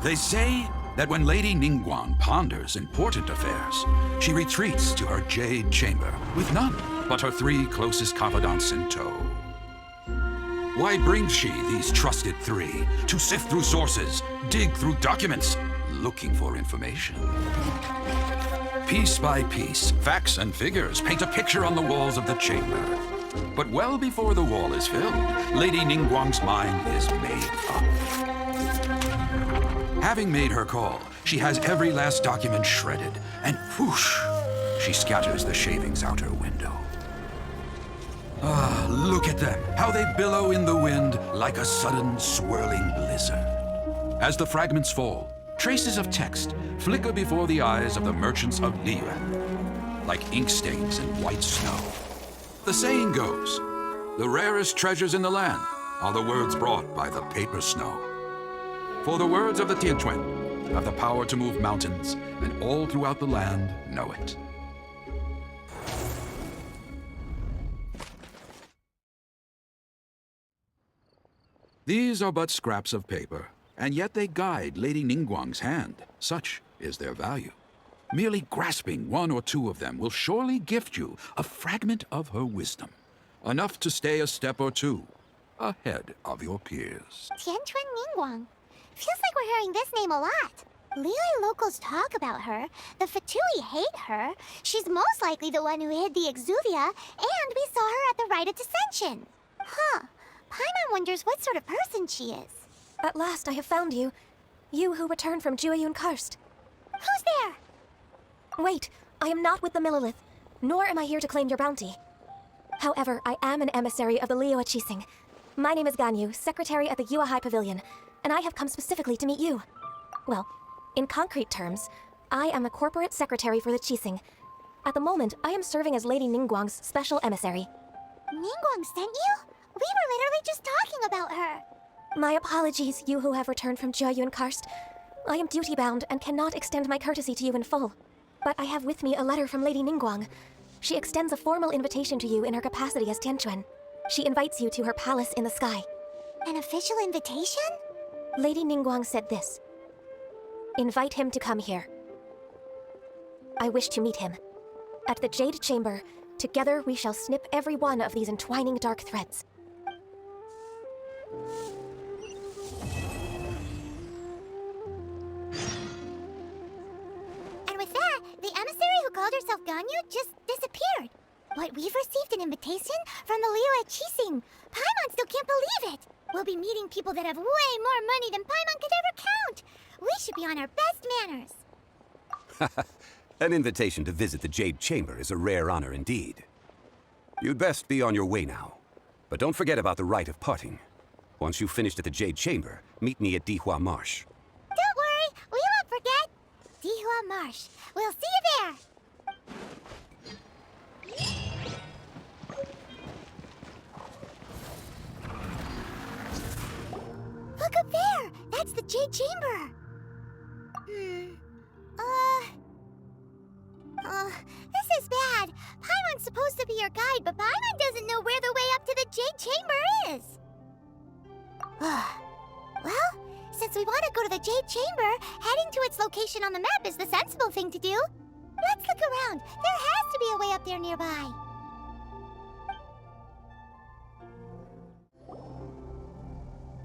They say that when Lady Ningguang ponders important affairs, she retreats to her jade chamber with none but her 3 closest confidants in tow. Why brings she these trusted 3 to sift through sources, dig through documents, looking for information? Piece by piece, facts and figures paint a picture on the walls of the chamber. But well before the wall is filled, Lady Ningguang's mind is made up. Having made her call, she has every last document shredded, and whoosh, she scatters the shavings out her window. Ah, look at them, how they billow in the wind like a sudden swirling blizzard. As the fragments fall, traces of text flicker before the eyes of the merchants of Liyuan, like ink stains in white snow. The saying goes, the rarest treasures in the land are the words brought by the paper snow. For the words of the Tianquan have the power to move mountains, and all throughout the land know it. These are but scraps of paper, and yet they guide Lady Ningguang's hand. Such is their value. Merely grasping 1 or 2 of them will surely gift you a fragment of her wisdom, enough to stay a step or 2 ahead of your peers. Tianquan Ningguang. Feels like we're hearing this name a lot. Liyue locals talk about her. The Fatui hate her. She's most likely the one who hid the Exuvia, and we saw her at the Rite of Dissension. Huh. Paimon wonders what sort of person she is. At last I have found you. You who returned from Jueyun Karst. Who's there? Wait, I am not with the Millelith, nor am I here to claim your bounty. However, I am an emissary of the Liyue Qixing. My name is Ganyu, secretary at the Yuehai Pavilion, and I have come specifically to meet you. Well, in concrete terms, I am the corporate secretary for the Qixing. At the moment, I am serving as Lady Ningguang's special emissary. Ningguang sent you? We were literally just talking about her. My apologies, you who have returned from Jueyun Karst. I am duty-bound and cannot extend my courtesy to you in full. But I have with me a letter from Lady Ningguang. She extends a formal invitation to you in her capacity as Tianquan. She invites you to her palace in the sky. An official invitation? Lady Ningguang said this. Invite him to come here. I wish to meet him. At the Jade Chamber, together we shall snip every one of these entwining dark threads. And with that, the emissary who called herself Ganyu just disappeared. What, we've received an invitation from the Liyue Qixing. Paimon still can't believe it. We'll be meeting people that have way more money than Paimon could ever count. We should be on our best manners. An invitation to visit the Jade Chamber is a rare honor indeed. You'd best be on your way now. But don't forget about the rite of parting. Once you've finished at the Jade Chamber, meet me at Dihua Marsh. Don't worry, we won't forget. Dihua Marsh. We'll see you there. Look up there! That's the Jade Chamber! This is bad. Paimon's supposed to be your guide, but Paimon doesn't know where the way up to the Jade Chamber is. Well, since we want to go to the Jade Chamber, heading to its location on the map is the sensible thing to do. Let's look around. There has to be a way up there nearby.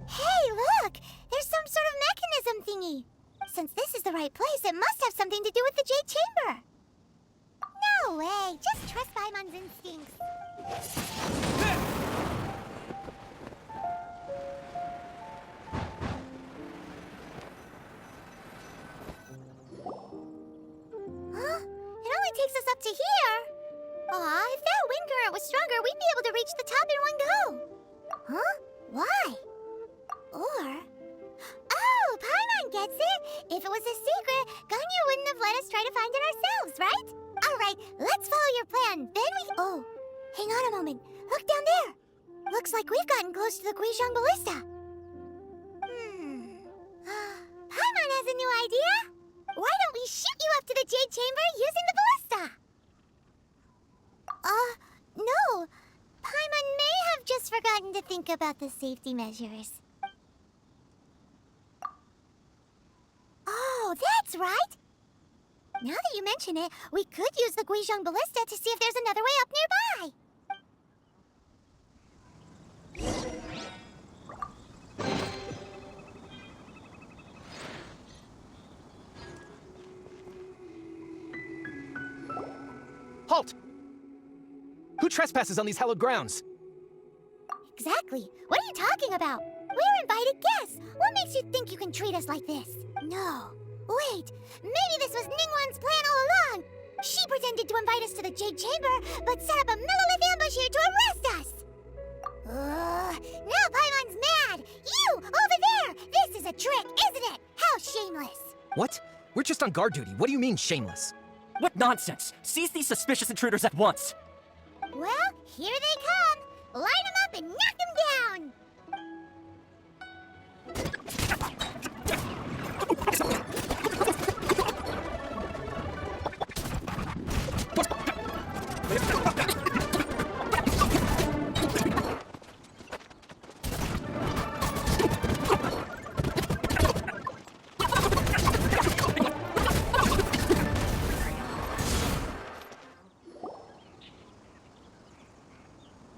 Hey, look! There's some sort of mechanism thingy. Since this is the right place, it must have something to do with the Jade Chamber. No way! Just trust Paimon's instincts. Huh? It only takes us up to here. Aw, if that wind current was stronger, we'd be able to reach the top in one go. Huh? Why? Or... Oh, Paimon gets it! If it was a secret, Ganyu wouldn't have let us try to find it ourselves, right? Alright, let's follow your plan. Then we... Oh, hang on a moment. Look down there. Looks like we've gotten close to the Guizhong Ballista. Paimon has a new idea. Why don't we shoot you up to the Jade Chamber using the ballista? No. Paimon may have just forgotten to think about the safety measures. right? Now that you mention it, we could use the Guizhong Ballista to see if there's another way up nearby. Halt! Who trespasses on these hallowed grounds? Exactly. What are you talking about? We're invited guests. What makes you think you can treat us like this? No. Wait. Maybe this was Ningguang's plan all along. She pretended to invite us to the Jade Chamber, but set up a Millilith ambush here to arrest us. Now Paimon's mad. You, over there. This is a trick, isn't it? How shameless. What? We're just on guard duty. What do you mean, shameless? What nonsense! Seize these suspicious intruders at once! Well, here they come. Line them up and knock them down.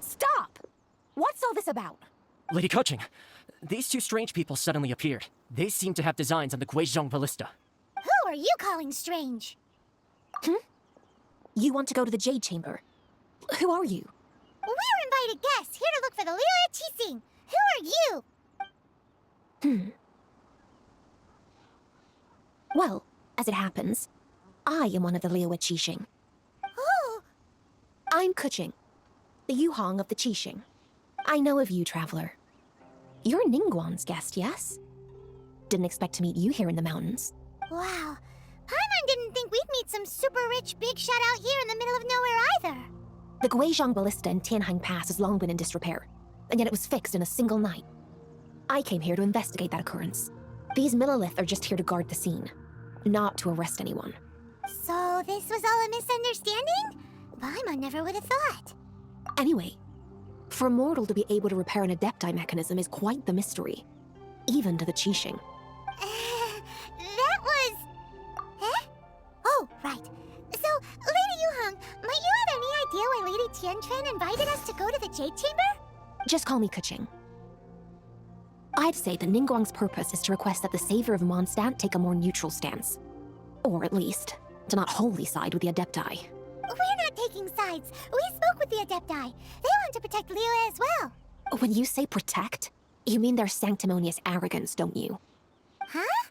Stop! What's all this about? Lady Coaching, these two strange people suddenly appeared. They seem to have designs on the Guizhong Ballista. Who are you calling strange? You want to go to the Jade Chamber? Who are you? We're invited guests here to look for the Liyue Qixing. Who are you? Well, as it happens, I am one of the Liyue Qixing. Oh, I'm Kuching, the Yuhong of the Qixing. I know of you, traveler. You're Ningguang's guest, yes? Didn't expect to meet you here in the mountains. wow. Paimon didn't think we'd meet some super rich big shot out here in the middle of nowhere either. The Guizhong Ballista in Tianhang Pass has long been in disrepair, and yet it was fixed in a single night. I came here to investigate that occurrence. These Millilith are just here to guard the scene, not to arrest anyone. So this was all a misunderstanding? Paimon never would have thought. Anyway, for a mortal to be able to repair an Adepti mechanism is quite the mystery, even to the Qixing. That was... Eh? Oh, right. So, Lady Yuhong, might you have any idea why Lady Tianquan invited us to go to the Jade Chamber? Just call me Kuching. I'd say that Ningguang's purpose is to request that the savior of Mondstadt take a more neutral stance. Or at least, to not wholly side with the Adepti. We're not taking sides. We spoke with the Adepti. They want to protect Liyue as well. When you say protect, you mean their sanctimonious arrogance, don't you? Huh?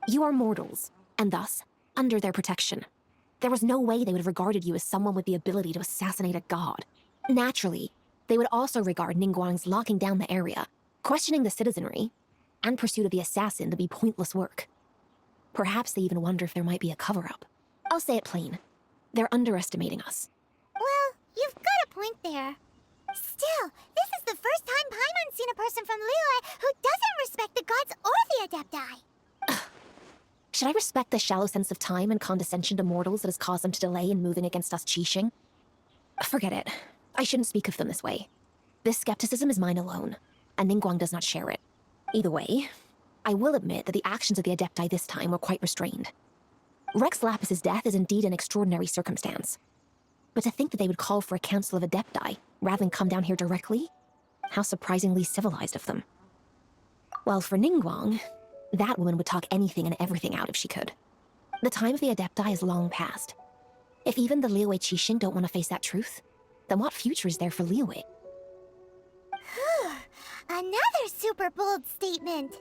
You are mortals, and thus, under their protection. There was no way they would have regarded you as someone with the ability to assassinate a god. Naturally, they would also regard Ningguang's locking down the area, questioning the citizenry, and pursuit of the assassin to be pointless work. Perhaps they even wonder if there might be a cover-up. I'll say it plain. They're underestimating us. Well, you've got a point there. Still, this is the first time Paimon's seen a person from Liyue who doesn't respect the gods or the Adepti. Should I respect the shallow sense of time and condescension to mortals that has caused them to delay in moving against us Qixing? Forget it. I shouldn't speak of them this way. This skepticism is mine alone, and Ningguang does not share it. Either way, I will admit that the actions of the Adepti this time were quite restrained. Rex Lapis's death is indeed an extraordinary circumstance. But to think that they would call for a council of Adepti, rather than come down here directly? How surprisingly civilized of them. While for Ningguang, that woman would talk anything and everything out if she could. The time of the Adepti is long past. If even the Liyue Qixing don't want to face that truth, then what future is there for Liyue? Another super bold statement.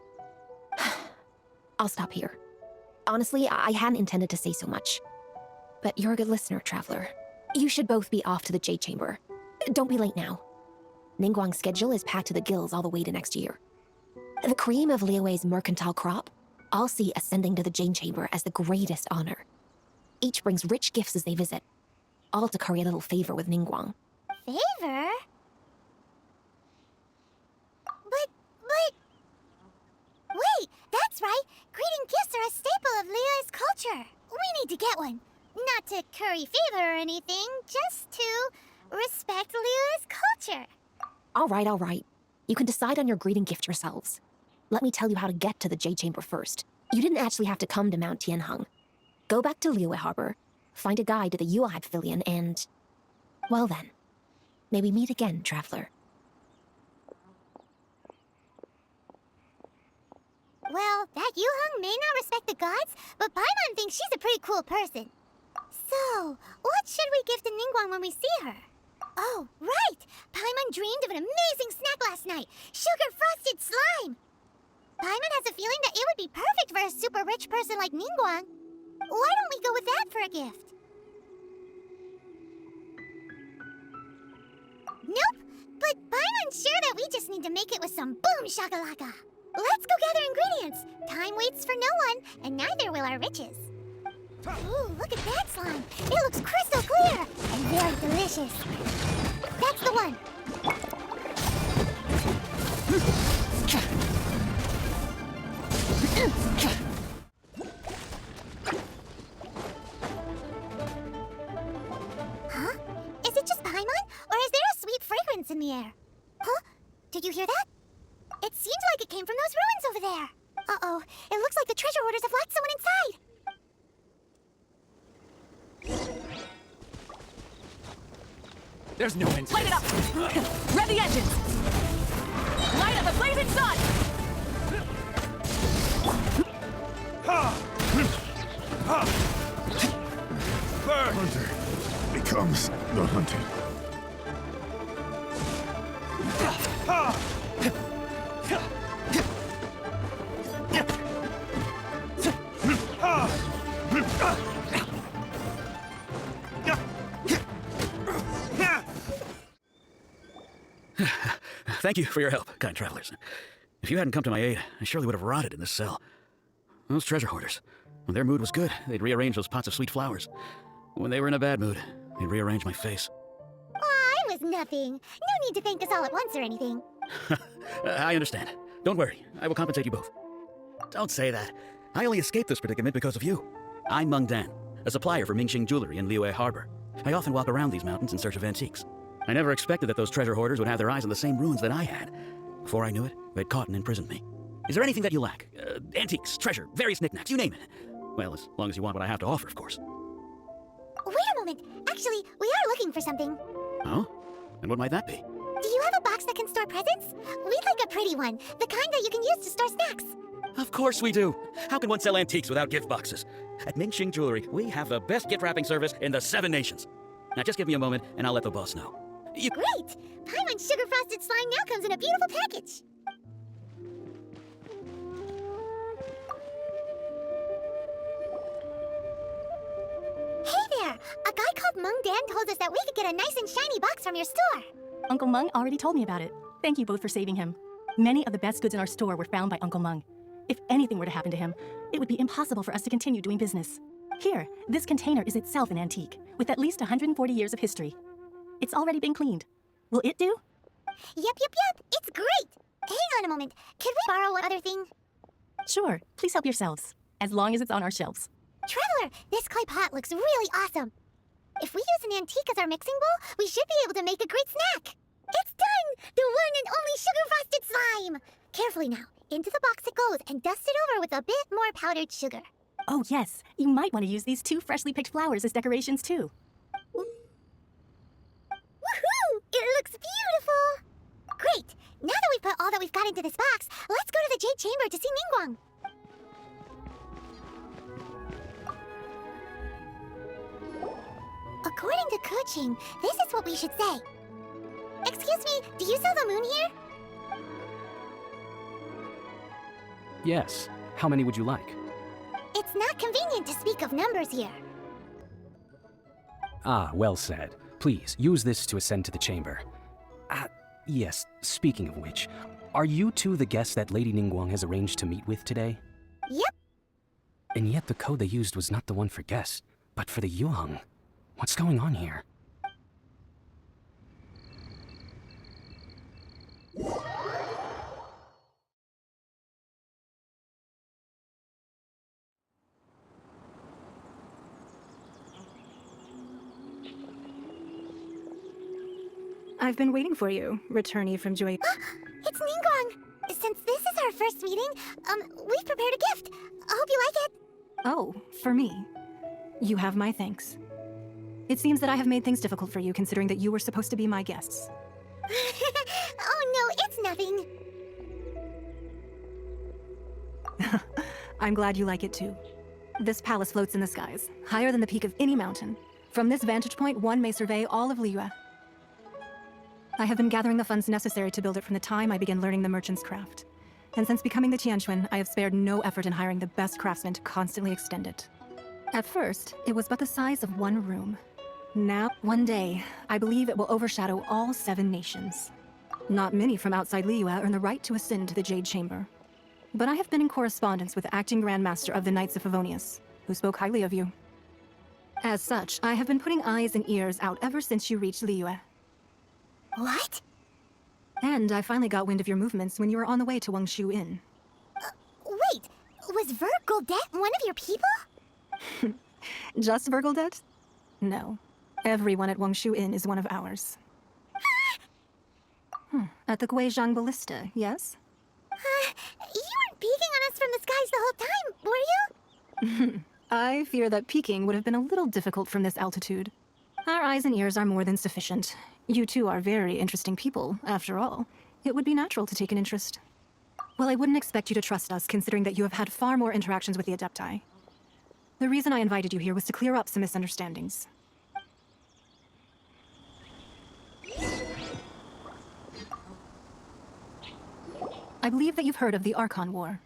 I'll stop here. Honestly, I hadn't intended to say so much. But you're a good listener, traveler. You should both be off to the Jade Chamber. Don't be late now. Ningguang's schedule is packed to the gills all the way to next year. The cream of Liyue's mercantile crop, I'll see ascending to the Jade Chamber as the greatest honor. Each brings rich gifts as they visit, all to curry a little favor with Ningguang. Favor? But... Wait, that's right. Greeting gifts are a staple of Liyue's culture. We need to get one. Not to curry favor or anything, just to respect Liyue's culture. All right. You can decide on your greeting gift yourselves. Let me tell you how to get to the Jade Chamber first. You didn't actually have to come to Mount Tianheng. Go back to Liyue Harbor, find a guide to the Yuehai Pavilion, and... well then, may we meet again, traveler. Well, that Yuheng may not respect the gods, but Paimon thinks she's a pretty cool person. So, what should we give to Ningguang when we see her? Oh, right! Paimon dreamed of an amazing snack last night! Sugar-frosted slime! Paimon has a feeling that it would be perfect for a super rich person like Ningguang. Why don't we go with that for a gift? Nope! But Paimon's sure that we just need to make it with some boom shakalaka! Let's go gather ingredients! Time waits for no one, and neither will our riches. Ooh, look at that slime! It looks crystal clear and very delicious. That's the one. Huh? Is it just Paimon, or is there a sweet fragrance in the air? Huh? Did you hear that? It seems like it came from those ruins over there. Uh-oh, it looks like the treasure hoarders have locked someone inside. There's no end to Light it up! Rev the engines! Light up the blazing sun! Hunter becomes the hunted. Thank you for your help, kind travelers. If you hadn't come to my aid, I surely would have rotted in this cell. Those treasure hoarders, when their mood was good, they'd rearrange those pots of sweet flowers. When they were in a bad mood, they'd rearrange my face. Aw, it was nothing. No need to thank us all at once or anything. I understand. Don't worry, I will compensate you both. Don't say that. I only escaped this predicament because of you. I'm Meng Dan, a supplier for Mingxing jewelry in Liyue Harbor. I often walk around these mountains in search of antiques. I never expected that those treasure hoarders would have their eyes on the same ruins that I had. Before I knew it, they'd caught and imprisoned me. Is there anything that you lack? Antiques, treasure, various knickknacks, you name it. Well, as long as you want what I have to offer, of course. Wait a moment. Actually, we are looking for something. Oh? And what might that be? Do you have a box that can store presents? We'd like a pretty one, the kind that you can use to store snacks. Of course we do. How can one sell antiques without gift boxes? At Mingxing Jewelry, we have the best gift wrapping service in the 7 nations. Now just give me a moment and I'll let the boss know. Great! Paimon's sugar-frosted slime now comes in a beautiful package. Hey there! A guy called Meng Dan told us that we could get a nice and shiny box from your store. Uncle Meng already told me about it. Thank you both for saving him. Many of the best goods in our store were found by Uncle Meng. If anything were to happen to him, it would be impossible for us to continue doing business. Here, this container is itself an antique, with at least 140 years of history. It's already been cleaned. Will it do? Yep. It's great! Hang on a moment. Could we borrow one other thing? Sure, please help yourselves, as long as it's on our shelves. Traveler, this clay pot looks really awesome. If we use an antique as our mixing bowl, we should be able to make a great snack. It's done! The one and only sugar-frosted slime! Carefully now. Into the box it goes, and dust it over with a bit more powdered sugar. Oh yes, you might want to use these 2 freshly picked flowers as decorations too. Woohoo! It looks beautiful! Great! Now that we've put all that we've got into this box, let's go to the Jade Chamber to see Ningguang. According to Kuching, this is what we should say. Excuse me, do you sell the moon here? Yes. How many would you like? It's not convenient to speak of numbers here. Ah, well said. Please, use this to ascend to the chamber. Yes, speaking of which, are you two the guests that Lady Ningguang has arranged to meet with today? Yep. And yet the code they used was not the one for guests, but for the Yueheng. What's going on here? I've been waiting for you, returnee from Joy. It's Ningguang! Since this is our first meeting, we've prepared a gift. hope you like it. Oh, for me. You have my thanks. It seems that I have made things difficult for you, considering that you were supposed to be my guests. Oh no, it's nothing. I'm glad you like it too. This palace floats in the skies, higher than the peak of any mountain. From this vantage point, one may survey all of Liyue. I have been gathering the funds necessary to build it from the time I began learning the merchant's craft. And since becoming the Tianquan, I have spared no effort in hiring the best craftsmen to constantly extend it. At first, it was but the size of one room. Now, one day, I believe it will overshadow all 7 nations. Not many from outside Liyue earn the right to ascend to the Jade Chamber. But I have been in correspondence with the acting Grandmaster of the Knights of Favonius, who spoke highly of you. As such, I have been putting eyes and ears out ever since you reached Liyue. What? And I finally got wind of your movements when you were on the way to Wangshu Inn. Wait, was Vergildet one of your people? Just Vergildet? No. Everyone at Wangshu Inn is one of ours. At the Guizhang Ballista, yes? You weren't peeking on us from the skies the whole time, were you? I fear that peeking would have been a little difficult from this altitude. Our eyes and ears are more than sufficient. You two are very interesting people, after all. It would be natural to take an interest. Well, I wouldn't expect you to trust us, considering that you have had far more interactions with the Adepti. The reason I invited you here was to clear up some misunderstandings. I believe that you've heard of the Archon War.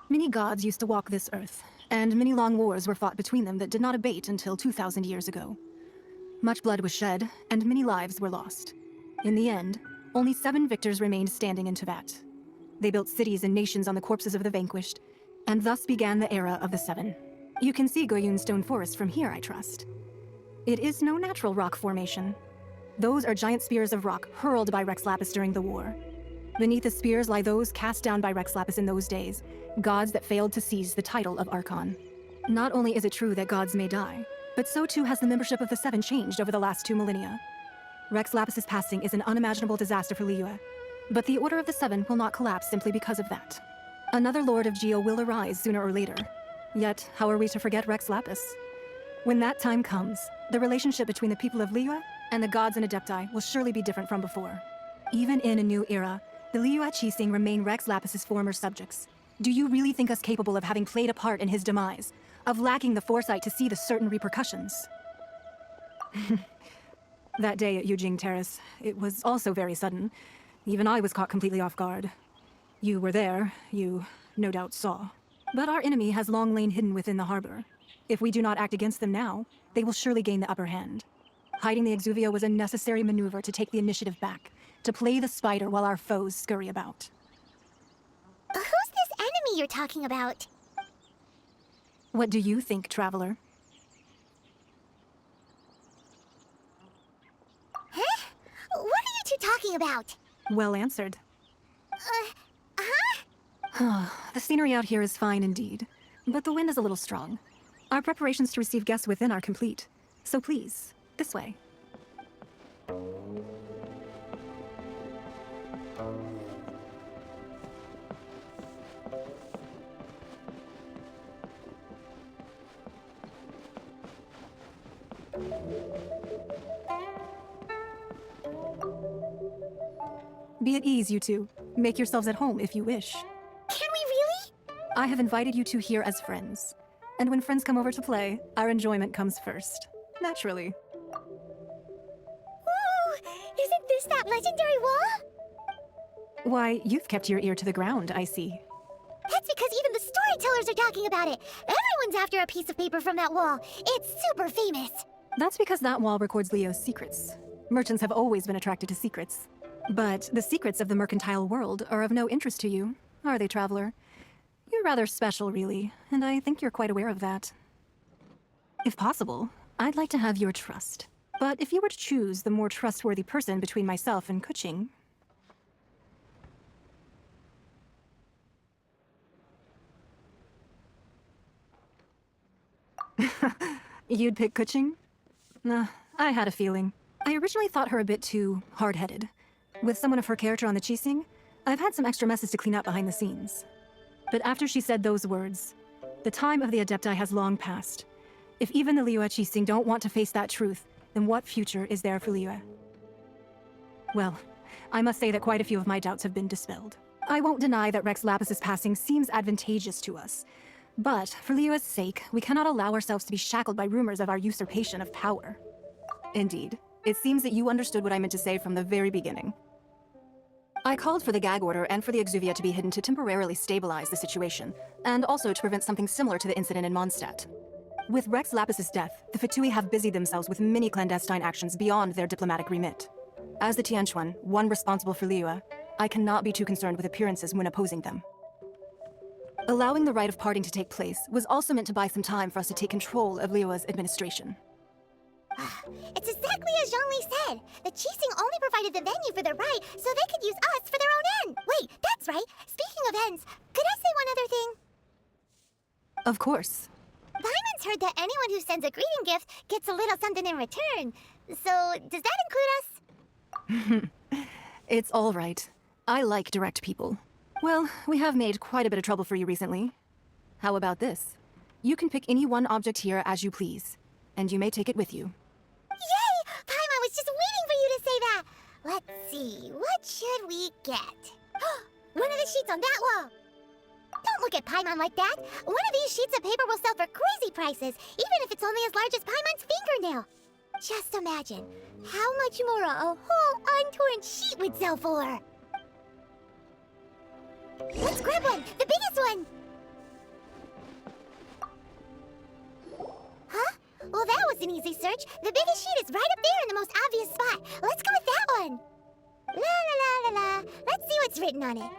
Many gods used to walk this earth, and many long wars were fought between them that did not abate until 2,000 years ago. Much blood was shed, and many lives were lost. In the end, only 7 victors remained standing in Teyvat. They built cities and nations on the corpses of the vanquished, and thus began the era of the 7. You can see Goyun Stone Forest from here, I trust. It is no natural rock formation. Those are giant spears of rock hurled by Rex Lapis during the war. Beneath the spears lie those cast down by Rex Lapis in those days, gods that failed to seize the title of Archon. Not only is it true that gods may die, but so too has the membership of the 7 changed over the last 2 millennia. Rex Lapis's passing is an unimaginable disaster for Liyue, but the Order of the 7 will not collapse simply because of that. Another Lord of Geo will arise sooner or later. Yet, how are we to forget Rex Lapis? When that time comes, the relationship between the people of Liyue and the gods and Adepti will surely be different from before. Even in a new era, the Liyue Qixing remain Rex Lapis's former subjects. Do you really think us capable of having played a part in his demise? Of lacking the foresight to see the certain repercussions? That day at Yujing Terrace, it was also very sudden. Even I was caught completely off guard. You were there, you no doubt saw. But our enemy has long lain hidden within the harbor. If we do not act against them now, they will surely gain the upper hand. Hiding the Exuvio was a necessary maneuver to take the initiative back, to play the spider while our foes scurry about. Who's this enemy you're talking about? What do you think, Traveler? Huh? What are you two talking about? Well answered. The scenery out here is fine indeed, but the wind is a little strong. Our preparations to receive guests within are complete, so please, this way. Be at ease, you two. Make yourselves at home if you wish. Can we really? I have invited you two here as friends. And when friends come over to play, our enjoyment comes first. Naturally. Ooh, isn't this that legendary wall? Why, you've kept your ear to the ground, I see. That's because even the storytellers are talking about it. Everyone's after a piece of paper from that wall. It's super famous. That's because that wall records Leo's secrets. Merchants have always been attracted to secrets. But the secrets of the mercantile world are of no interest to you, are they, Traveler? You're rather special, really, and I think you're quite aware of that. If possible, I'd like to have your trust. But if you were to choose the more trustworthy person between myself and Kuching... You'd pick Kuching? Nah, I had a feeling. I originally thought her a bit too hard-headed. With someone of her character on the Qixing, I've had some extra messes to clean up behind the scenes. But after she said those words, the time of the Adepti has long passed. If even the Liyue Qixing don't want to face that truth, then what future is there for Liyue? Well, I must say that quite a few of my doubts have been dispelled. I won't deny that Rex Lapis's passing seems advantageous to us. But for Liyue's sake, we cannot allow ourselves to be shackled by rumors of our usurpation of power. Indeed, it seems that you understood what I meant to say from the very beginning. I called for the gag order and for the Exuvia to be hidden to temporarily stabilize the situation, and also to prevent something similar to the incident in Mondstadt. With Rex Lapis's death, the Fatui have busied themselves with many clandestine actions beyond their diplomatic remit. As the Tianquan, one responsible for Liyue, I cannot be too concerned with appearances when opposing them. Allowing the rite of parting to take place was also meant to buy some time for us to take control of Liyue's administration. It's exactly as Zhongli said. The Qixing only provided the venue for the rite, so they could use us for their own end. Wait, that's right. Speaking of ends, could I say one other thing? Of course. Paimon's heard that anyone who sends a greeting gift gets a little something in return. So, does that include us? It's all right. I like direct people. Well, we have made quite a bit of trouble for you recently. How about this? You can pick any one object here as you please, and you may take it with you. Yay! Paimon was just waiting for you to say that! Let's see, what should we get? One of the sheets on that wall! Don't look at Paimon like that! One of these sheets of paper will sell for crazy prices, even if it's only as large as Paimon's fingernail! Just imagine how much more a whole untorn sheet would sell for! Let's grab one! The biggest one! Huh? Well, that was an easy search. The biggest sheet is right up there in the most obvious spot. Let's go with that one. La la la la la. Let's see what's written on it.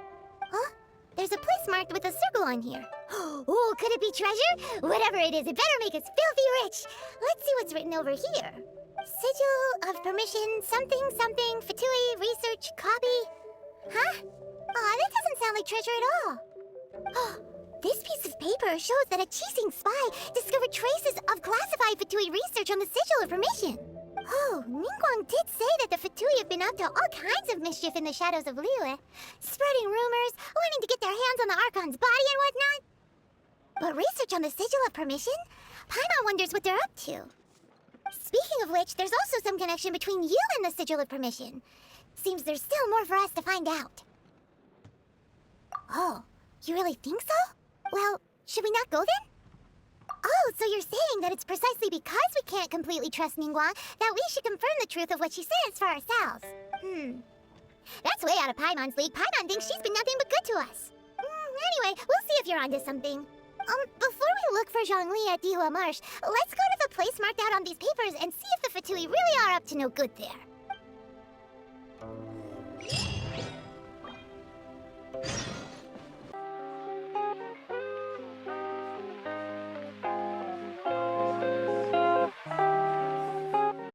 Huh? There's a place marked with a circle on here. Oh, could it be treasure? Whatever it is, it better make us filthy rich. Let's see what's written over here. Sigil of permission, something, something, Fatui, research, copy. Huh? Aw, that doesn't sound like treasure at all. This piece of paper shows that a Qixing spy discovered traces of classified Fatui research on the Sigil of Permission. Oh, Ningguang did say that the Fatui have been up to all kinds of mischief in the shadows of Liyue, spreading rumors, wanting to get their hands on the Archon's body and whatnot. But research on the Sigil of Permission? Paimon wonders what they're up to. Speaking of which, there's also some connection between you and the Sigil of Permission. Seems there's still more for us to find out. Oh, you really think so? Well, should we not go then? Oh, so you're saying that it's precisely because we can't completely trust Ningguang that we should confirm the truth of what she says for ourselves. That's way out of Paimon's league. Paimon thinks she's been nothing but good to us. Anyway, we'll see if you're onto something. Before we look for Zhongli at Dihua Marsh, let's go to the place marked out on these papers and see if the Fatui really are up to no good there.